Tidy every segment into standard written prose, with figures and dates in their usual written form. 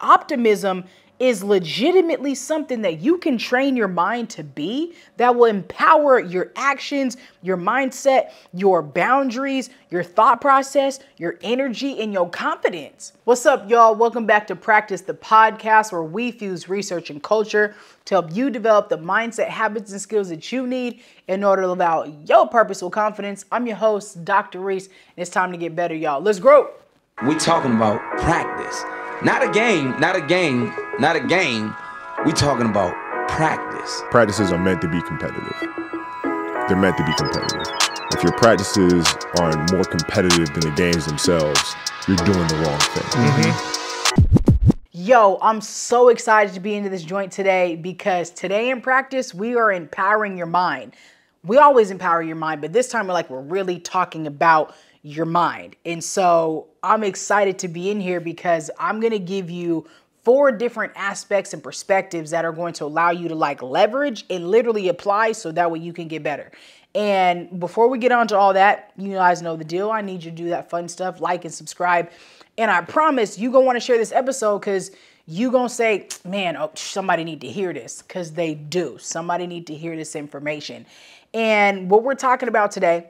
optimism is legitimately something that you can train your mind to be, that will empower your actions, your mindset, your boundaries, your thought process, your energy, and your confidence. What's up, y'all? Welcome back to Practice the Podcast, where we fuse research and culture to help you develop the mindset, habits, and skills that you need in order to live out your purposeful confidence. I'm your host, Dr.Rees, and it's time to get better, y'all. Let's grow. We talking about practice. Not a game. We talking about practice. Practices are meant to be competitive. They're meant to be competitive. If your practices are more competitive than the games themselves, you're doing the wrong thing. Yo, I'm so excited to be into this joint today because today in practice, we are empowering your mind. We always empower your mind, but this time we're really talking about your mind. And so I'm excited to be in here because I'm going to give you 4 different aspects and perspectives that are going to allow you to leverage and literally apply so that way you can get better. And before we get on to all that, you guys know the deal. I need you to do that fun stuff, like and subscribe. And I promise you gonna want to share this episode because you gonna say, man, somebody need to hear this, because they do. Somebody need to hear this information. And what we're talking about today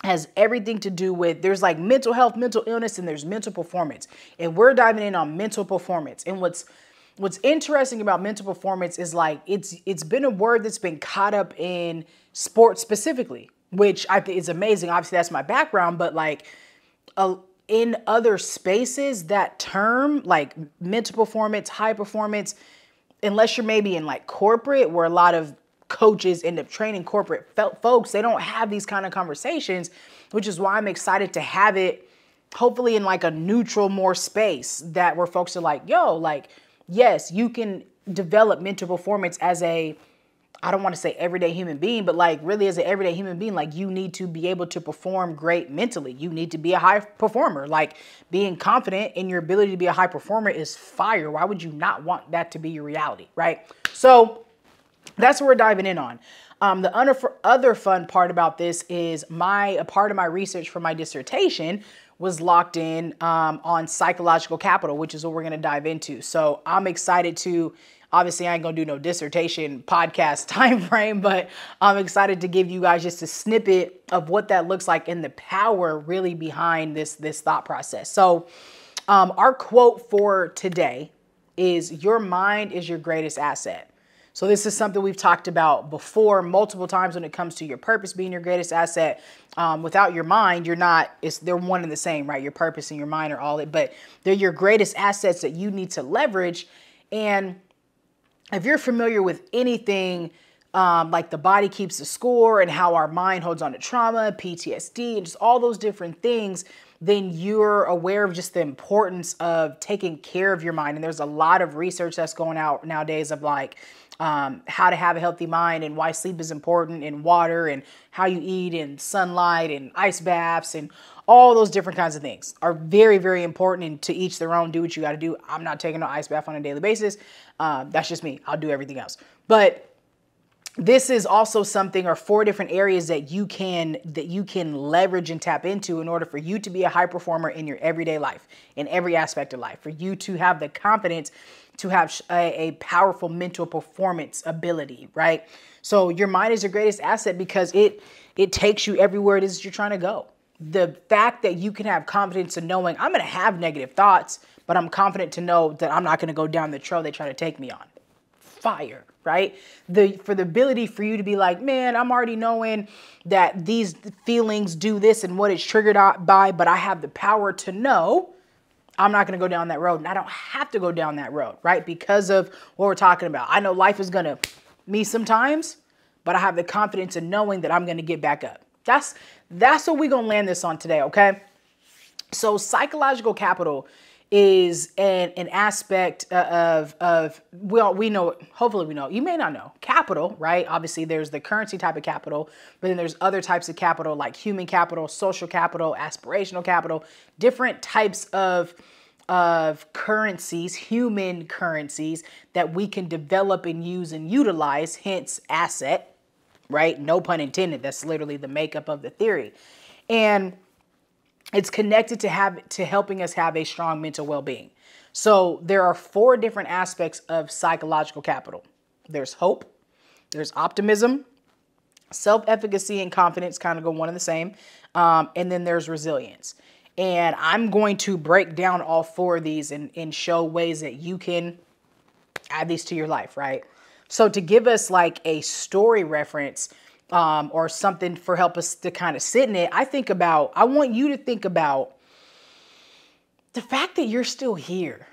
has everything to do with, there's mental health, mental illness, and there's mental performance. And we're diving in on mental performance. And what's interesting about mental performance is it's been a word that's been caught up in sports specifically, which I think is amazing. Obviously, that's my background, but in other spaces, that term, mental performance, high performance, unless you're maybe in corporate, where a lot of coaches end up training corporate folks, they don't have these kind of conversations, which is why I'm excited to have it hopefully in a neutral, more space that where folks are yes, you can develop mental performance as I don't want to say everyday human being, but really as an everyday human being, you need to be able to perform great mentally. You need to be a high performer. Being confident in your ability to be a high performer is fire. Why would you not want that to be your reality, right? So that's what we're diving in on. The other fun part about this is a part of my research for my dissertation was locked in on psychological capital, which is what we're going to dive into. So I'm excited to, obviously I ain't going to do no dissertation podcast time frame, but I'm excited to give you guys just a snippet of what that looks like and the power really behind this thought process. So our quote for today is, your mind is your greatest asset. So this is something we've talked about before multiple times when it comes to your purpose being your greatest asset. Without your mind, they're one and the same, right? Your purpose and your mind are all it, but they're your greatest assets that you need to leverage. And if you're familiar with anything the body keeps the score and how our mind holds on to trauma, PTSD, and just all those different things, then you're aware of just the importance of taking care of your mind. And there's a lot of research that's going out nowadays of how to have a healthy mind and why sleep is important, and water, and how you eat, and sunlight, and ice baths, and all those different kinds of things are very, very important, and to each their own. Do what you got to do. I'm not taking no ice bath on a daily basis. That's just me. I'll do everything else. But this is also something, or 4 different areas that you can leverage and tap into in order for you to be a high performer in your everyday life, in every aspect of life, for you to have the confidence to have a powerful mental performance ability, right? So your mind is your greatest asset because it takes you everywhere it is you're trying to go. The fact that you can have confidence in knowing I'm going to have negative thoughts, but I'm confident to know that I'm not going to go down the trail they try to take me on. Fire, right? For the ability for you to be man, I'm already knowing that these feelings do this and what it's triggered by, but I have the power to know I'm not going to go down that road, and I don't have to go down that road, right? Because of what we're talking about. I know life is going to me sometimes, but I have the confidence in knowing that I'm going to get back up. That's what we're going to land this on today, okay? So psychological capital is an aspect of we know, hopefully we know, you may not know, capital, right? Obviously there's the currency type of capital, but then there's other types of capital like human capital, social capital, aspirational capital, different types of currencies, human currencies that we can develop and use and utilize, hence asset, right? No pun intended. That's literally the makeup of the theory. And it's connected to helping us have a strong mental well-being. So there are 4 different aspects of psychological capital. There's hope, there's optimism, self-efficacy and confidence kind of go one and the same. And then there's resilience. And I'm going to break down all 4 of these and show ways that you can add these to your life, right? So to give us like a story reference or something for help us to kind of sit in it, I want you to think about the fact that you're still here.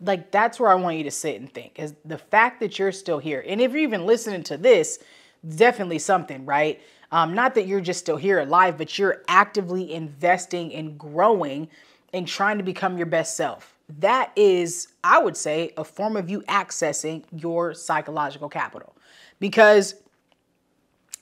Like, that's where I want you to sit and think, is the fact that you're still here. And if you're even listening to this, definitely something, right? Not that you're just still here alive, but you're actively investing and growing and trying to become your best self. That is, I would say, a form of you accessing your psychological capital, because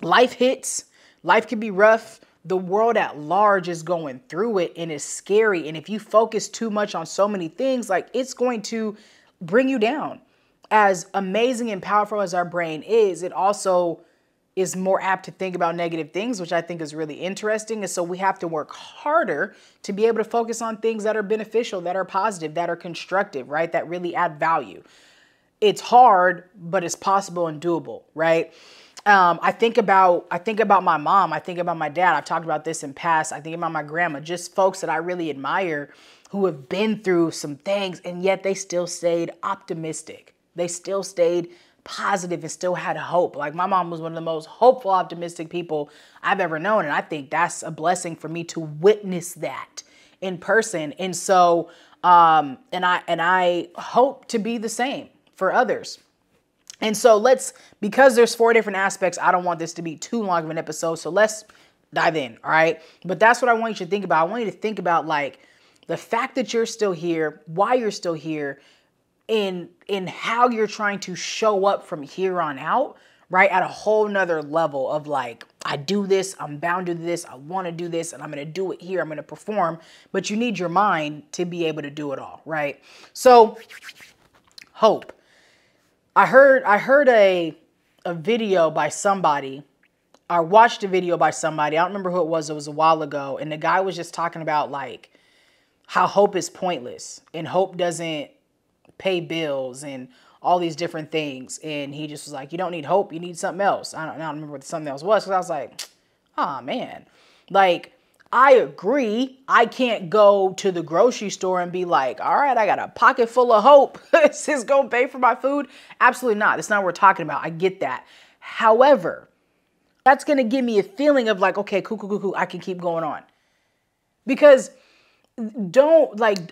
life hits, life can be rough. The world at large is going through it and it's scary. And if you focus too much on so many things, like, it's going to bring you down. As amazing and powerful as our brain is, it also is more apt to think about negative things, which I think is really interesting. And so we have to work harder to be able to focus on things that are beneficial, that are positive, that are constructive, right? That really add value. It's hard, but it's possible and doable, right? I think about my mom. I think about my dad. I've talked about this in past. I think about my grandma, just folks that I really admire who have been through some things, and yet they still stayed optimistic. They still stayed positive and still had hope. Like, my mom was one of the most hopeful, optimistic people I've ever known. And I think that's a blessing for me to witness that in person. And so, and I hope to be the same for others. And so because there's 4 different aspects, I don't want this to be too long of an episode. So let's dive in. All right. But that's what I want you to think about. I want you to think about, like, the fact that you're still here, why you're still here, in how you're trying to show up from here on out, right? At a whole nother level of, like, I do this, I'm bound to do this, I want to do this, and I'm going to do it here, I'm going to perform. But you need your mind to be able to do it all, right? So, hope. I heard a video by somebody. I watched a video by somebody. I don't remember who it was. It was a while ago. And the guy was just talking about, like, how hope is pointless and hope doesn't pay bills and all these different things. And he just was like, you don't need hope. You need something else. I don't remember what something else was. Because I was like, oh, man. Like, I agree. I can't go to the grocery store and be like, all right, I got a pocket full of hope. Is this going to pay for my food? Absolutely not. That's not what we're talking about. I get that. However, that's going to give me a feeling of, like, okay, cool. I can keep going on. Because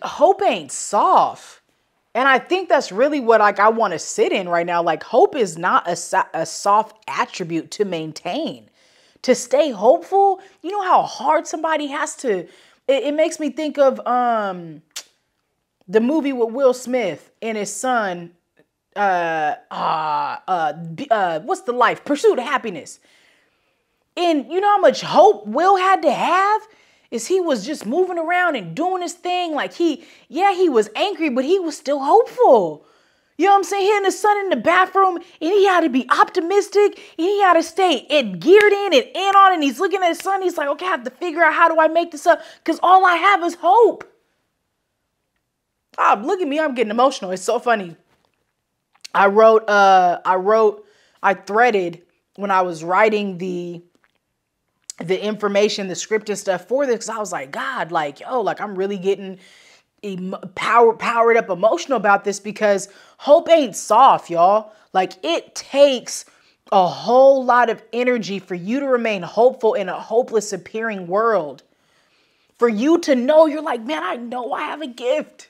hope ain't soft. And I think that's really what, like, I want to sit in right now. Like, hope is not a soft attribute to maintain. To stay hopeful, you know how hard somebody has to. It makes me think of the movie with Will Smith and his son. What's the life? Pursuit of Happiness. And you know how much hope Will had to have? Is he was just moving around and doing his thing. Like, he was angry, but he was still hopeful. You know what I'm saying? He and his son in the bathroom, and he had to be optimistic, and he had to stay geared in and in on it. And he's looking at his son. He's like, okay, I have to figure out, how do I make this up? Because all I have is hope. Oh, look at me. I'm getting emotional. It's so funny. I threaded when I was writing the information, the script and stuff for this, because I was like, God, like, yo, like, I'm really getting powered up emotional about this, because hope ain't soft, y'all. Like, it takes a whole lot of energy for you to remain hopeful in a hopeless appearing world. For you to know, you're like, man, I know I have a gift.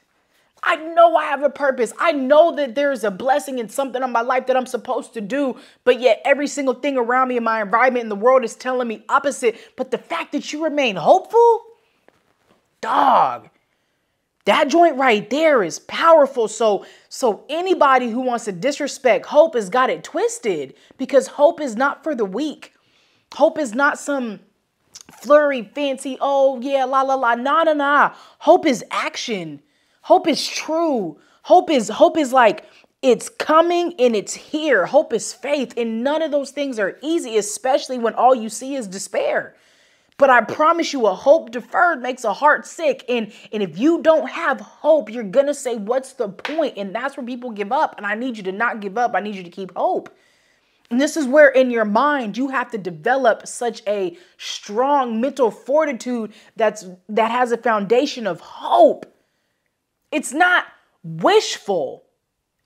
I know I have a purpose. I know that there's a blessing in something in my life that I'm supposed to do, but yet every single thing around me in my environment in the world is telling me opposite. But the fact that you remain hopeful, dog, that joint right there is powerful. So anybody who wants to disrespect hope has got it twisted, because hope is not for the weak. Hope is not some flurry, fancy, oh yeah, la la la, nah. Hope is action. Hope is true. Hope is like, it's coming and it's here. Hope is faith. And none of those things are easy, especially when all you see is despair. But I promise you, a hope deferred makes a heart sick. And if you don't have hope, you're going to say, what's the point? And that's where people give up. And I need you to not give up. I need you to keep hope. And this is where in your mind, you have to develop such a strong mental fortitude that has a foundation of hope. It's not wishful.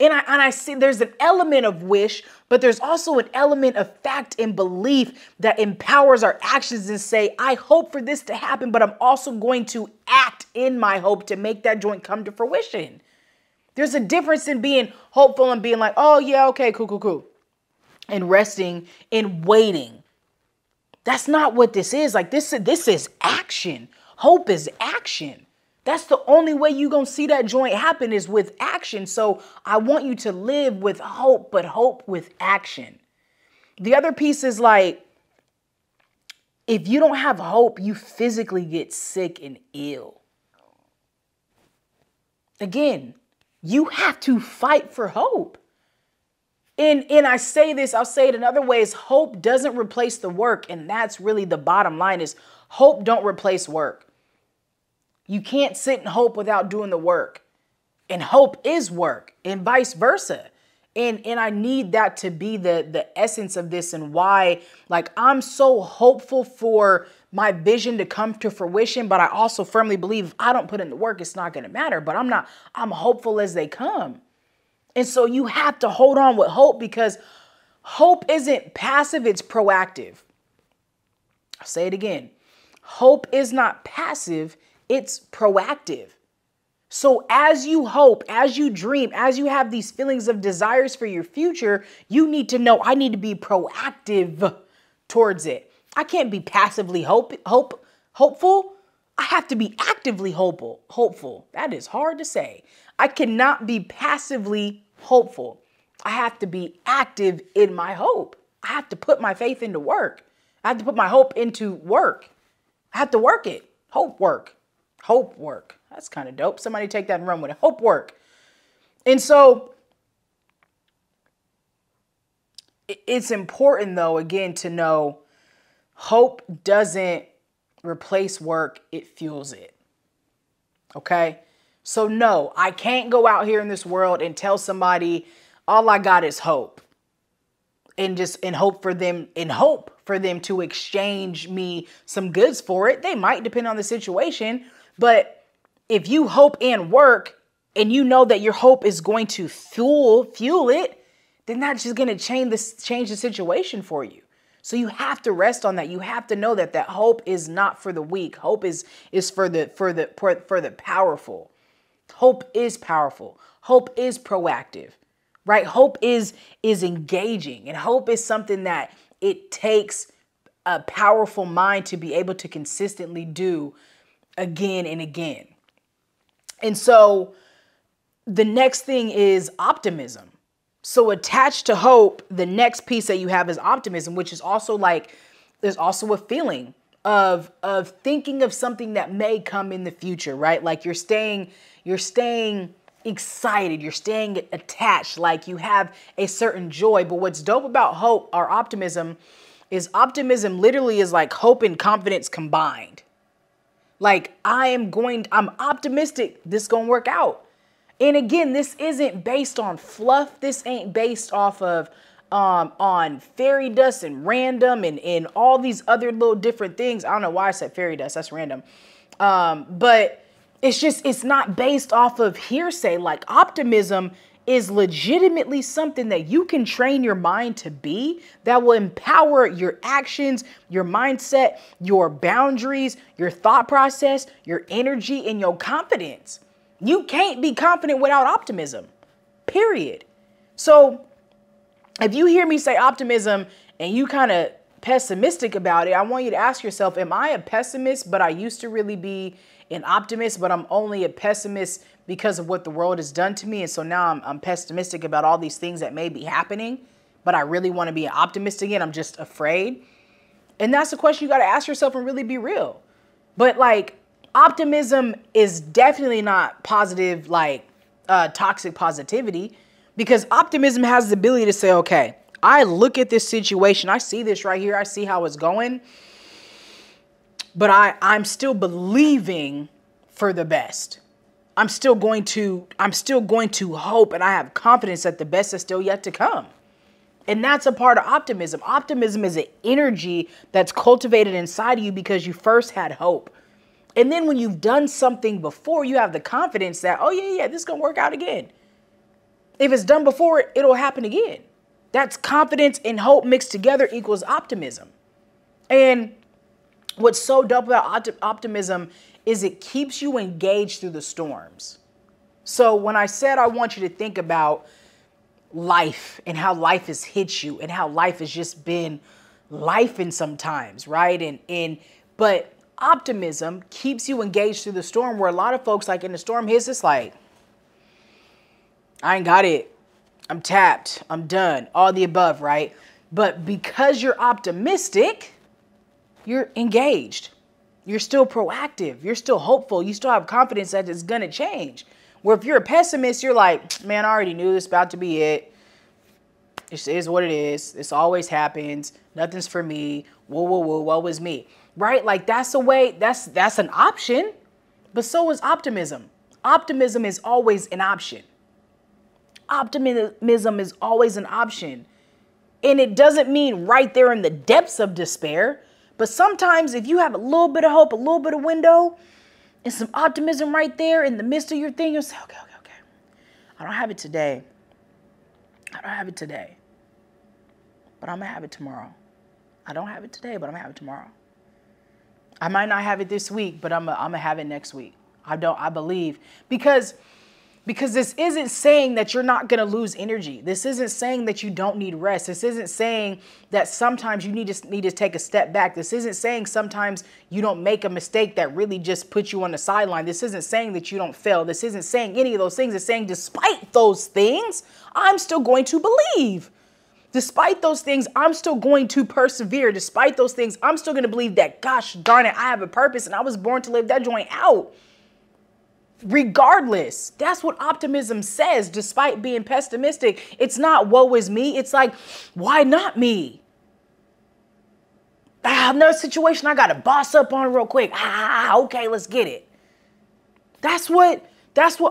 And I see there's an element of wish, but there's also an element of fact and belief that empowers our actions and say, I hope for this to happen, but I'm also going to act in my hope to make that joint come to fruition. There's a difference in being hopeful and being like, oh yeah, okay, cool. And resting and waiting. That's not what this is. Like this is action. Hope is action. That's the only way you're going to see that joint happen is with action. So I want you to live with hope, but hope with action. The other piece is like, if you don't have hope, you physically get sick and ill. Again, you have to fight for hope. And I say this, I'll say it in other ways, hope doesn't replace the work. And that's really the bottom line is hope don't replace work. You can't sit and hope without doing the work. And hope is work and vice versa. And I need that to be the essence of this and why, like, I'm so hopeful for my vision to come to fruition. But I also firmly believe if I don't put in the work, it's not going to matter. But I'm hopeful as they come. And so you have to hold on with hope because hope isn't passive, it's proactive. I'll say it again. Hope is not passive, it's proactive. So as you hope, as you dream, as you have these feelings of desires for your future, you need to know I need to be proactive towards it. I can't be passively hopeful. I have to be actively hopeful. That is hard to say. I cannot be passively hopeful. I have to be active in my hope. I have to put my faith into work. I have to put my hope into work. I have to work it. Hope work. Hope work. That's kind of dope. Somebody take that and run with it. Hope work. And so it's important, though, again, to know hope doesn't replace work. It fuels it. Okay? So no, I can't go out here in this world and tell somebody all I got is hope and hope for them to exchange me some goods for it. They might, depend on the situation. But if you hope and work and you know that your hope is going to fuel it, then that's just going to change the situation for you. So you have to rest on that. You have to know that hope is not for the weak. Hope is for the powerful. Hope is powerful. Hope is proactive, right? Hope is engaging, and hope is something that it takes a powerful mind to be able to consistently do again and again. And so the next thing is optimism. So attached to hope, the next piece that you have is optimism, which is also like, there's also a feeling of thinking of something that may come in the future, right? Like you're staying excited, you're staying attached, like you have a certain joy. But what's dope about hope or optimism is optimism literally is like hope and confidence combined. Like I'm optimistic this gonna work out. And again, this isn't based on fluff. This ain't based off of on fairy dust and random and all these other little different things. I don't know why I said fairy dust. That's random. But it's not based off of hearsay. Like optimism is legitimately something that you can train your mind to be, that will empower your actions, your mindset, your boundaries, your thought process, your energy, and your confidence. You can't be confident without optimism, period. So if you hear me say optimism and you kind of pessimistic about it, I want you to ask yourself, am I a pessimist, but I used to really be an optimist, but I'm only a pessimist because of what the world has done to me. And so now I'm pessimistic about all these things that may be happening, but I really want to be an optimist again. I'm just afraid. And that's the question you got to ask yourself and really be real. But like optimism is definitely not positive, like toxic positivity, because optimism has the ability to say, okay, I look at this situation. I see this right here. I see how it's going. but I'm still believing for the best. I'm still going to hope, and I have confidence that the best is still yet to come. And that's a part of optimism. Optimism is an energy that's cultivated inside of you because you first had hope. And then when you've done something before, you have the confidence that, oh yeah, this is going to work out again. If it's done before, it'll happen again. That's confidence and hope mixed together equals optimism. And what's so dope about optimism is it keeps you engaged through the storms. So when I said I want you to think about life and how life has hit you and how life has just been lifing sometimes, right? But optimism keeps you engaged through the storm, where a lot of folks, like in the storm hits, it's like, I ain't got it. I'm tapped. I'm done. All the above, right? But because you're optimistic, you're engaged. You're still proactive. You're still hopeful. You still have confidence that it's going to change. Where if you're a pessimist, you're like, man, I already knew this about to be it. It is what it is. This always happens. Nothing's for me. Whoa, woe was me. Right? Like that's a way, that's an option. But so is optimism. Optimism is always an option. Optimism is always an option. And it doesn't mean right there in the depths of despair. But sometimes if you have a little bit of hope, a little bit of window, and some optimism right there in the midst of your thing, you'll say, okay. I don't have it today. But I'm going to have it tomorrow. I don't have it today, but I'm going to have it tomorrow. I might not have it this week, but I'm going to have it next week. I believe. Because this isn't saying that you're not going to lose energy. This isn't saying that you don't need rest. This isn't saying that sometimes you need to take a step back. This isn't saying sometimes you don't make a mistake that really just puts you on the sideline. This isn't saying that you don't fail. This isn't saying any of those things. It's saying despite those things, I'm still going to believe. Despite those things, I'm still going to persevere. Despite those things, I'm still going to believe that, gosh darn it, I have a purpose and I was born to live that joint out. Regardless, that's what optimism says. Despite being pessimistic, it's not woe is me. It's like, why not me? I have another situation I got to boss up on real quick. Okay, let's get it. That's what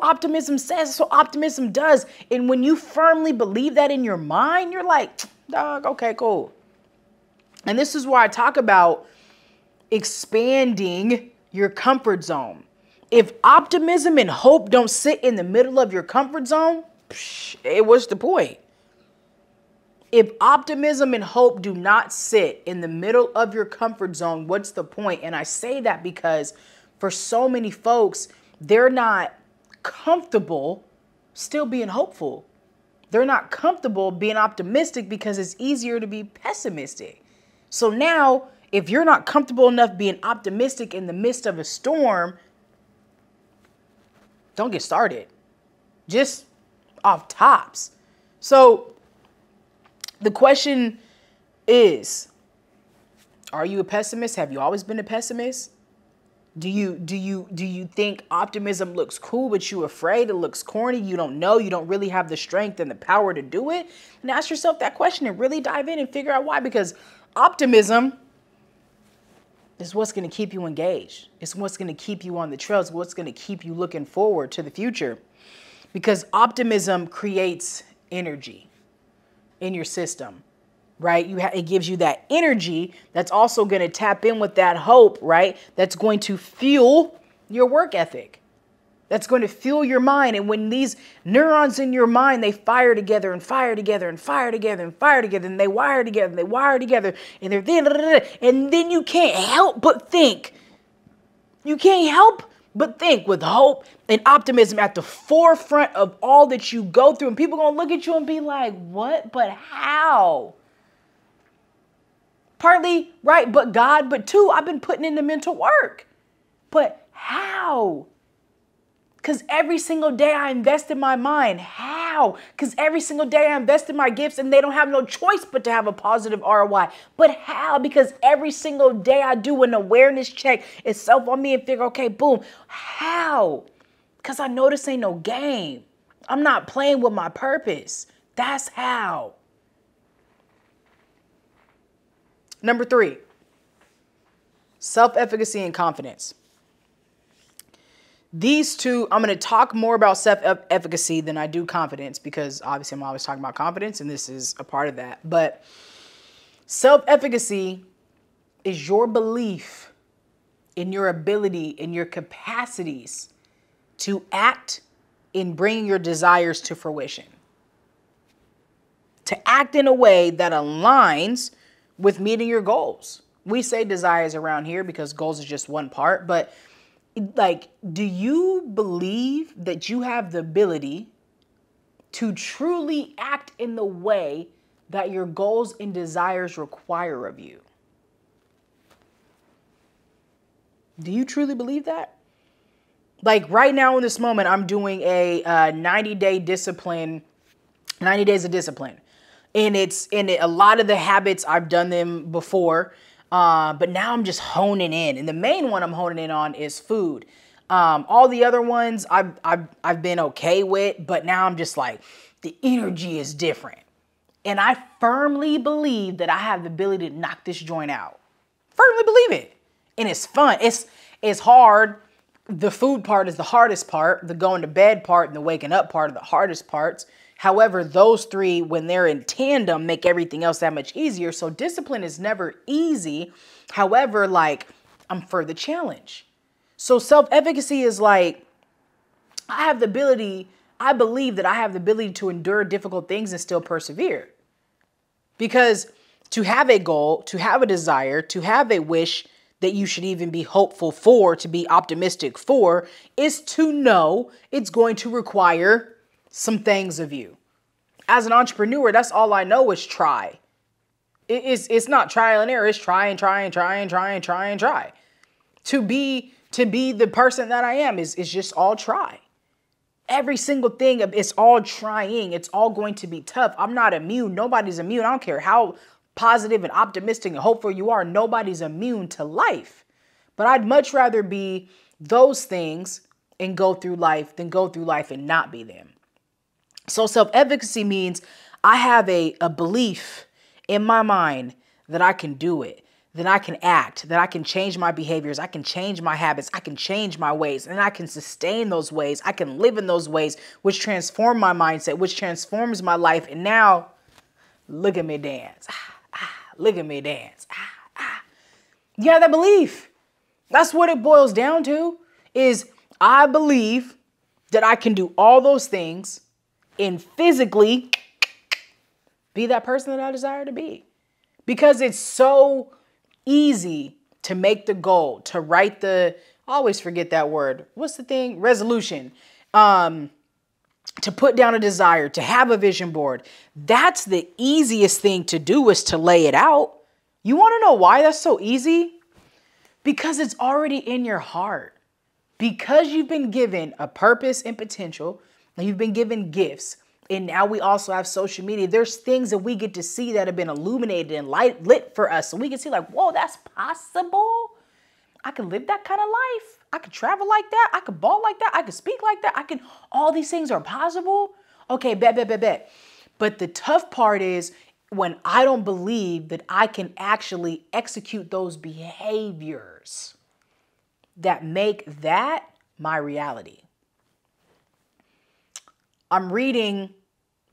optimism says. That's what optimism does. And when you firmly believe that in your mind, you're like, dog, okay, cool. And this is why I talk about expanding your comfort zone. If optimism and hope don't sit in the middle of your comfort zone, what's the point? If optimism and hope do not sit in the middle of your comfort zone, what's the point? And I say that because for so many folks, they're not comfortable still being hopeful. They're not comfortable being optimistic because it's easier to be pessimistic. So now, if you're not comfortable enough being optimistic in the midst of a storm, don't get started. Just off tops. So the question is, are you a pessimist? Have you always been a pessimist? Do you think optimism looks cool, but you're afraid it looks corny? You don't know. You don't really have the strength and the power to do it. And ask yourself that question and really dive in and figure out why. Because optimism is what's going to keep you engaged. It's what's going to keep you on the trails. It's what's going to keep you looking forward to the future. Because optimism creates energy in your system, right? It gives you that energy that's also going to tap in with that hope, right? That's going to fuel your work ethic. That's going to fuel your mind. And when these neurons in your mind, they fire together and fire together and fire together and fire together, and they wire together and they wire together, and then you can't help but think. You can't help but think with hope and optimism at the forefront of all that you go through. And people are going to look at you and be like, what? But how? Partly, right, but God, but two, I've been putting in the mental work. But how? Because every single day I invest in my mind. How? Because every single day I invest in my gifts and they don't have no choice but to have a positive ROI. But how? Because every single day I do an awareness check itself on me and figure, okay, boom. How? Because I know this ain't no game. I'm not playing with my purpose. That's how. Number 3. Self-efficacy and confidence. These two, I'm going to talk more about self-efficacy than I do confidence, because obviously I'm always talking about confidence and this is a part of that. But self-efficacy is your belief in your ability, in your capacities to act in bringing your desires to fruition. To act in a way that aligns with meeting your goals. We say desires around here because goals is just one part, but like, do you believe that you have the ability to truly act in the way that your goals and desires require of you? Do you truly believe that? Like right now in this moment, I'm doing a 90-day discipline, 90 days of discipline. And a lot of the habits, I've done them before. But now I'm just honing in. And the main one I'm honing in on is food. All the other ones I've been okay with, but now I'm just like, the energy is different. And I firmly believe that I have the ability to knock this joint out. Firmly believe it. And it's fun. It's hard. The food part is the hardest part. The going to bed part and the waking up part are the hardest parts. However, those three, when they're in tandem, make everything else that much easier. So discipline is never easy. However, like, I'm for the challenge. So self-efficacy is like, I believe that I have the ability to endure difficult things and still persevere. Because to have a goal, to have a desire, to have a wish that you should even be hopeful for, to be optimistic for, is to know it's going to require some things of you. As an entrepreneur, that's all I know is try. It's not trial and error. It's try and try and try and try and try and try. To be the person that I am is just all try. Every single thing, it's all trying. It's all going to be tough. I'm not immune. Nobody's immune. I don't care how positive and optimistic and hopeful you are. Nobody's immune to life. But I'd much rather be those things and go through life than go through life and not be them. So self-efficacy means I have a belief in my mind that I can do it, that I can act, that I can change my behaviors, I can change my habits, I can change my ways, and I can sustain those ways. I can live in those ways, which transform my mindset, which transforms my life. And now, look at me dance. Look at me dance. You have that belief. That's what it boils down to, is I believe that I can do all those things and physically be that person that I desire to be. Because it's so easy to make the goal, to write I always forget that word. What's the thing? Resolution. To put down a desire, to have a vision board. That's the easiest thing to do, is to lay it out. You want to know why that's so easy? Because it's already in your heart. Because you've been given a purpose and potential, and you've been given gifts, and now we also have social media. There's things that we get to see that have been illuminated and lit for us. So we can see like, whoa, that's possible. I can live that kind of life. I could travel like that. I could ball like that. I could speak like that. All these things are possible. Okay, bet. But the tough part is when I don't believe that I can actually execute those behaviors that make that my reality.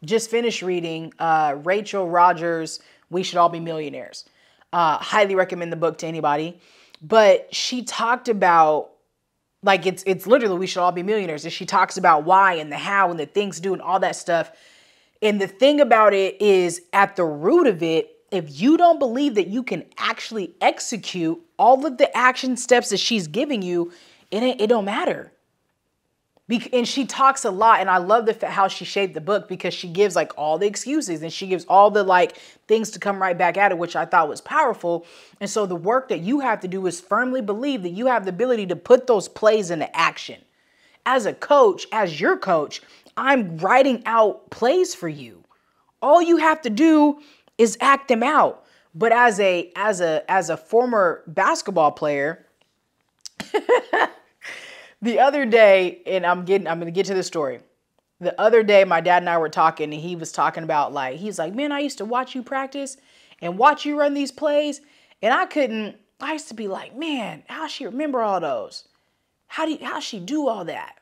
Just finished reading Rachel Rogers' We Should All Be Millionaires. Highly recommend the book to anybody. But she talked about, like, it's literally We Should All Be Millionaires. And she talks about why and the how and the things to do and all that stuff. And the thing about it is, at the root of it, if you don't believe that you can actually execute all of the action steps that she's giving you, it don't matter. And she talks a lot, and I love how she shaped the book, because she gives like all the excuses and she gives all the like things to come right back at it, which I thought was powerful. And so the work that you have to do is firmly believe that you have the ability to put those plays into action. As a coach, as your coach, I'm writing out plays for you. All you have to do is act them out. But as a former basketball player, the other day, and I'm going to get to the story. The other day, my dad and I were talking, and he was talking about he's like, man, I used to watch you practice and watch you run these plays, and I couldn't I used to be like, man, how's she remember all those? How's she do all that?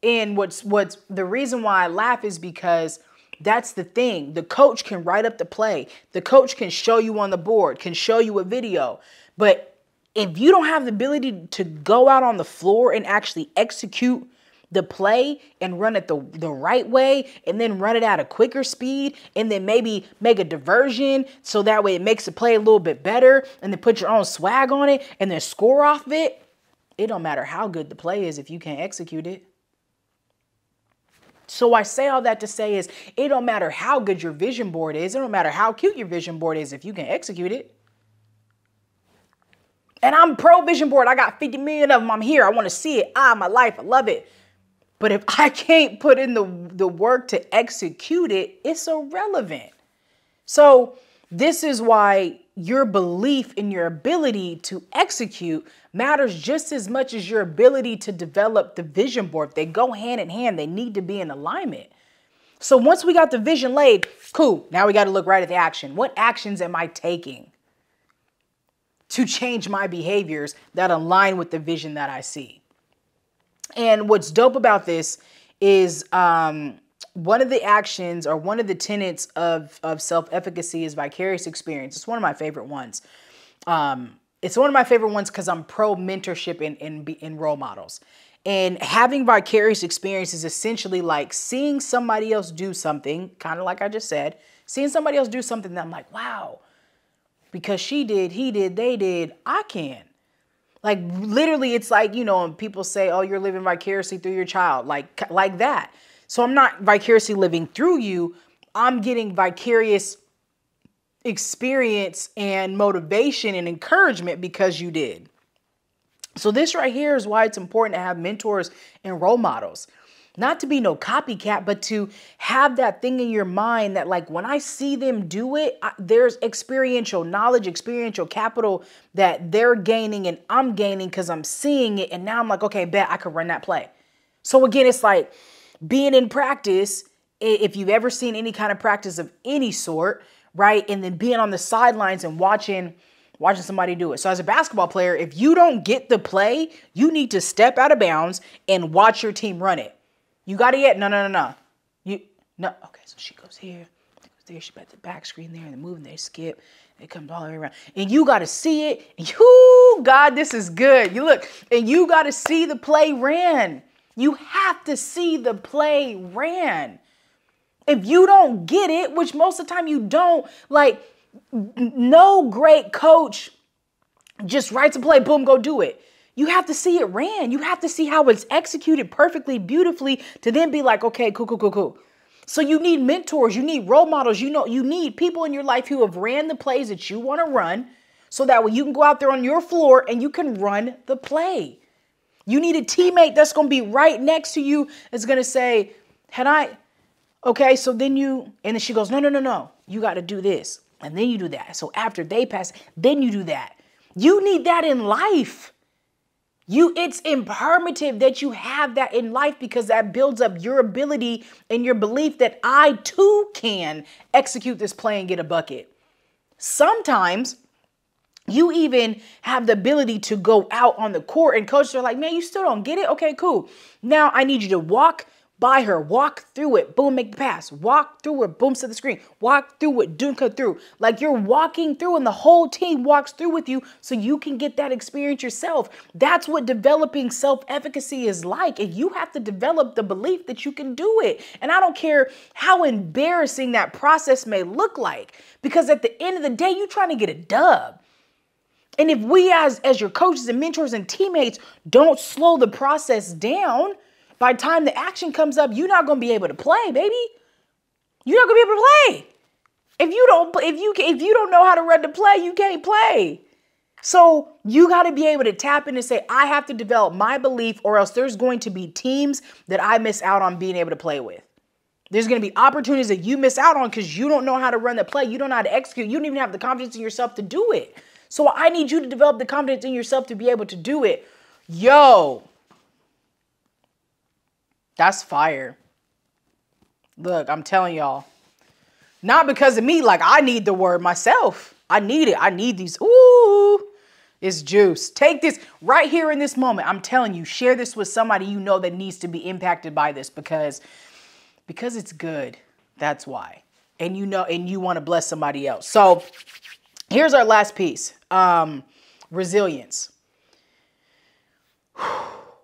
And what's the reason why I laugh is because that's the thing. The coach can write up the play. The coach can show you on the board, can show you a video. But if you don't have the ability to go out on the floor and actually execute the play and run it the right way, and then run it at a quicker speed, and then maybe make a diversion so that way it makes the play a little bit better, and then put your own swag on it and then score off it, it don't matter how good the play is if you can't execute it. So I say all that to say is it don't matter how good your vision board is. It don't matter how cute your vision board is if you can execute it. And I'm pro vision board. I got 50 million of them. I'm here. I want to see it. My life. I love it. But if I can't put in the work to execute it, it's irrelevant. So this is why your belief in your ability to execute matters just as much as your ability to develop the vision board. They go hand in hand. They need to be in alignment. So once we got the vision laid, cool. Now we got to look right at the action. What actions am I taking to change my behaviors that align with the vision that I see? And what's dope about this is one of the actions or one of the tenets of self-efficacy is vicarious experience. It's one of my favorite ones. It's one of my favorite ones because I'm pro mentorship in role models. And having vicarious experience is essentially like seeing somebody else do something, kind of like I just said, seeing somebody else do something that I'm like, wow, because she did, he did, they did, I can. Like literally, it's like, you know, when people say, oh, you're living vicariously through your child, like that. So I'm not vicariously living through you. I'm getting vicarious experience and motivation and encouragement because you did. So this right here is why it's important to have mentors and role models. Not to be no copycat, but to have that thing in your mind that like when I see them do it, there's experiential knowledge, experiential capital that they're gaining and I'm gaining because I'm seeing it. And now I'm like, okay, bet I could run that play. So again, it's like being in practice, if you've ever seen any kind of practice of any sort, right? And then being on the sidelines and watching somebody do it. So as a basketball player, if you don't get the play, you need to step out of bounds and watch your team run it. You got it yet? No. No. Okay, so she goes here, goes there. She got the back screen there and they're moving, they skip. It comes all the way around. And you got to see it. And God, this is good. You look, and you got to see the play ran. You have to see the play ran. If you don't get it, which most of the time you don't, like no great coach just writes a play, boom, go do it. You have to see it ran. You have to see how it's executed perfectly, beautifully to then be like, okay, cool. So you need mentors, you need role models, you need people in your life who have ran the plays that you want to run so that way you can go out there on your floor and you can run the play. You need a teammate that's going to be right next to you. That's going to say, okay, so then and then she goes, no, you got to do this. And then you do that. So after they pass, then you do that. You need that in life. It's imperative that you have that in life because that builds up your ability and your belief that I too can execute this play and get a bucket. Sometimes you even have the ability to go out on the court and coaches are like, man, you still don't get it? Okay, cool. Now I need you to walk by her, walk through it, boom, make the pass, walk through it, boom, to the screen, walk through it, cut through. Like you're walking through and the whole team walks through with you so you can get that experience yourself. That's what developing self-efficacy is like. And you have to develop the belief that you can do it. And I don't care how embarrassing that process may look like, because at the end of the day, you're trying to get a dub. And if we as your coaches and mentors and teammates don't slow the process down, by the time the action comes up, you're not going to be able to play, baby. You're not going to be able to play. If you don't know how to run the play, you can't play. So you got to be able to tap in and say, I have to develop my belief or else there's going to be teams that I miss out on being able to play with. There's going to be opportunities that you miss out on because you don't know how to run the play. You don't know how to execute. You don't even have the confidence in yourself to do it. So I need you to develop the confidence in yourself to be able to do it. Yo. That's fire. Look, I'm telling y'all. Not because of me, like I need the word myself. I need it. I need these. Ooh. It's juice. Take this right here in this moment. I'm telling you, share this with somebody you know that needs to be impacted by this because it's good. That's why. And you know, and you want to bless somebody else. So here's our last piece. Resilience.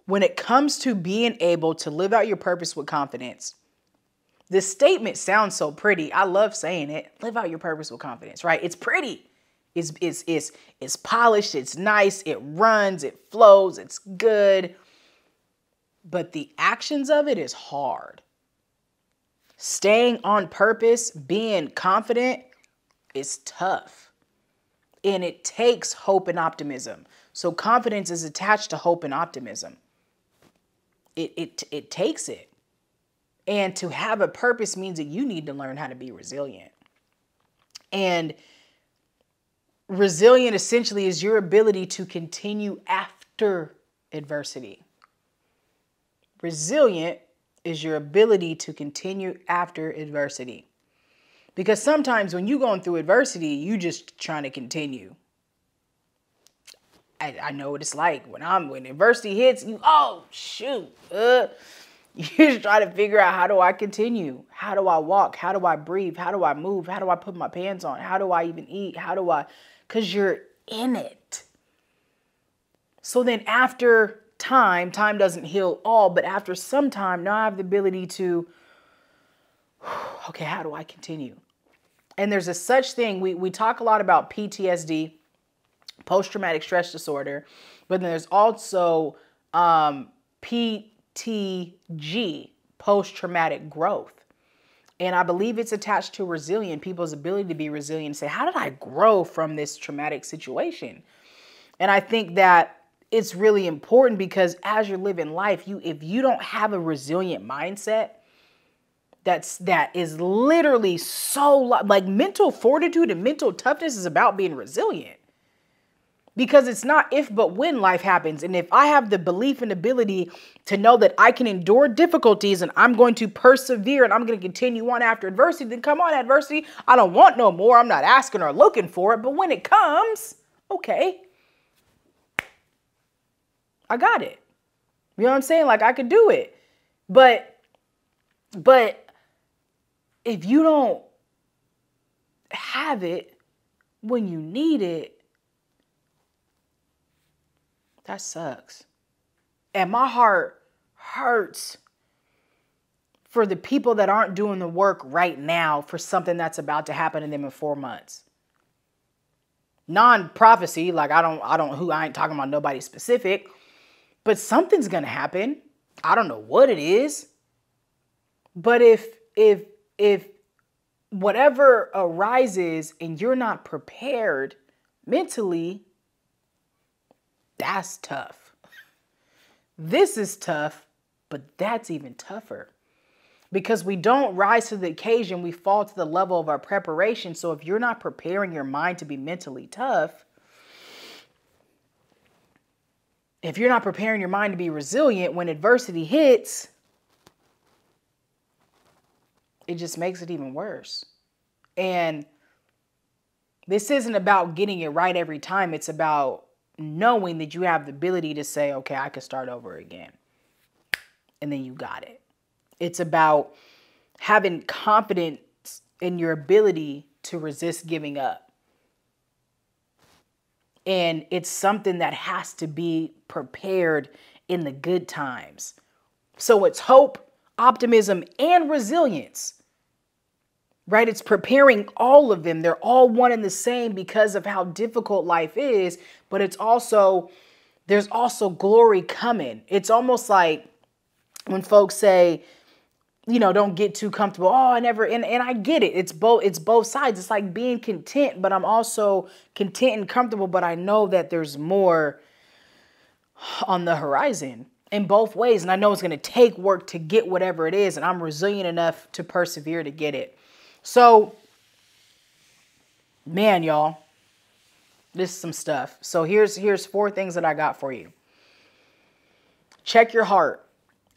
When it comes to being able to live out your purpose with confidence, this statement sounds so pretty. I love saying it. Live out your purpose with confidence, right? It's pretty. It's polished. It's nice. It runs. It flows. It's good. But the actions of it is hard. Staying on purpose, being confident is tough. And it takes hope and optimism. So confidence is attached to hope and optimism. It takes it. And to have a purpose means that you need to learn how to be resilient. And resilient essentially is your ability to continue after adversity. Resilient is your ability to continue after adversity. Because sometimes when you're going through adversity, you just trying to continue. I know what it's like when adversity hits you. Oh, shoot. You just try to figure out, how do I continue? How do I walk? How do I breathe? How do I move? How do I put my pants on? How do I even eat? Because you're in it. So then after time doesn't heal all, but after some time, now I have the ability to, okay, how do I continue? And there's a such thing, we talk a lot about PTSD, post-traumatic stress disorder, but then there's also PTG, post-traumatic growth. And I believe it's attached to resilient, people's ability to be resilient and say, how did I grow from this traumatic situation? And I think that it's really important because as you're living life, if you don't have a resilient mindset, that is literally so like mental fortitude and mental toughness is about being resilient. Because it's not if but when life happens. And if I have the belief and ability to know that I can endure difficulties and I'm going to persevere and I'm going to continue on after adversity, then come on, adversity. I don't want no more. I'm not asking or looking for it. But when it comes, okay, I got it. You know what I'm saying? Like I could do it. But if you don't have it when you need it, that sucks. And my heart hurts for the people that aren't doing the work right now for something that's about to happen to them in 4 months. Non-prophecy, like I ain't talking about nobody specific, but something's gonna happen. I don't know what it is. But if whatever arises and you're not prepared mentally, that's tough. This is tough, but that's even tougher. Because we don't rise to the occasion, we fall to the level of our preparation. So if you're not preparing your mind to be mentally tough, if you're not preparing your mind to be resilient when adversity hits, it just makes it even worse. And this isn't about getting it right every time. It's about knowing that you have the ability to say, okay, I can start over again. And then you got it. It's about having confidence in your ability to resist giving up. And it's something that has to be prepared in the good times. So it's hope, optimism, and resilience. Right? It's preparing all of them. They're all one and the same because of how difficult life is, but there's also glory coming. It's almost like when folks say, don't get too comfortable. Oh, I never, and I get it. It's both sides. It's like being content, but I'm also content and comfortable, but I know that there's more on the horizon in both ways. And I know it's going to take work to get whatever it is. And I'm resilient enough to persevere to get it. So, man, y'all, this is some stuff. So here's 4 things that I got for you. Check your heart.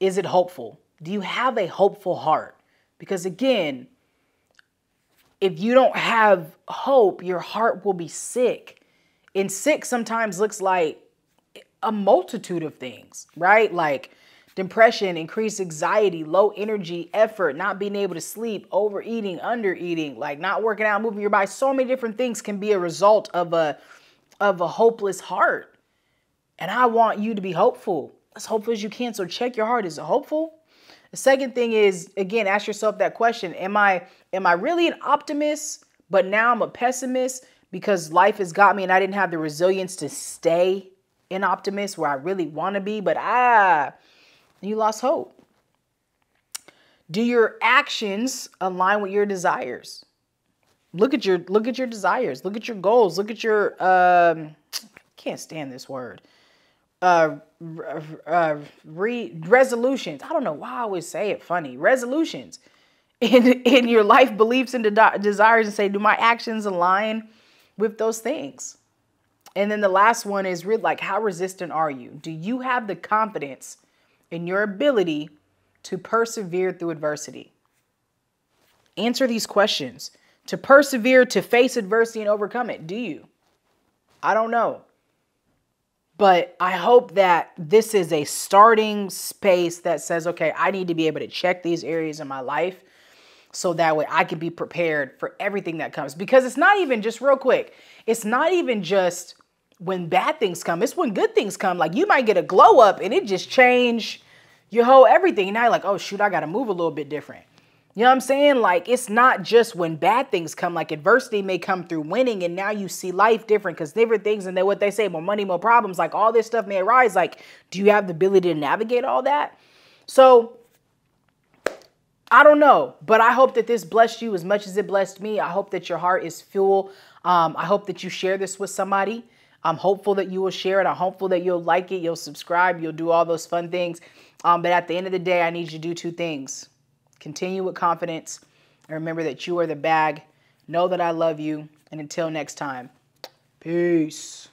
Is it hopeful? Do you have a hopeful heart? Because again, if you don't have hope, your heart will be sick. And sick sometimes looks like a multitude of things, right? Like depression, increased anxiety, low energy, effort, not being able to sleep, overeating, undereating, like not working out, moving your body. So many different things can be a result of a hopeless heart. And I want you to be hopeful, as hopeful as you can. So check your heart. Is it hopeful? The second thing is, again, ask yourself that question. Am I really an optimist, but now I'm a pessimist because life has got me and I didn't have the resilience to stay an optimist where I really want to be, but you lost hope. Do your actions align with your desires? Look at your desires. Look at your goals. Look at your can't stand this word. Resolutions. I don't know why I always say it funny. Resolutions in your life, beliefs and desires, and say, do my actions align with those things? And then the last one is really like, how resistant are you? Do you have the confidence in your ability to persevere through adversity? Answer these questions. To persevere, to face adversity and overcome it. Do you? I don't know. But I hope that this is a starting space that says, okay, I need to be able to check these areas in my life so that way I can be prepared for everything that comes. Because it's not even just real quick. It's not even just when bad things come. It's when good things come. Like you might get a glow up and it just change your whole everything. And now you're like, oh, shoot, I got to move a little bit different. You know what I'm saying? Like, it's not just when bad things come, like adversity may come through winning. And now you see life different because different things. And then what they say, more money, more problems, like all this stuff may arise. Like, do you have the ability to navigate all that? So I don't know, but I hope that this blessed you as much as it blessed me. I hope that your heart is full. I hope that you share this with somebody. I'm hopeful that you will share it. I'm hopeful that you'll like it. You'll subscribe. You'll do all those fun things. But at the end of the day, I need you to do two things. Continue with confidence and remember that you are the bag. Know that I love you. And until next time, peace.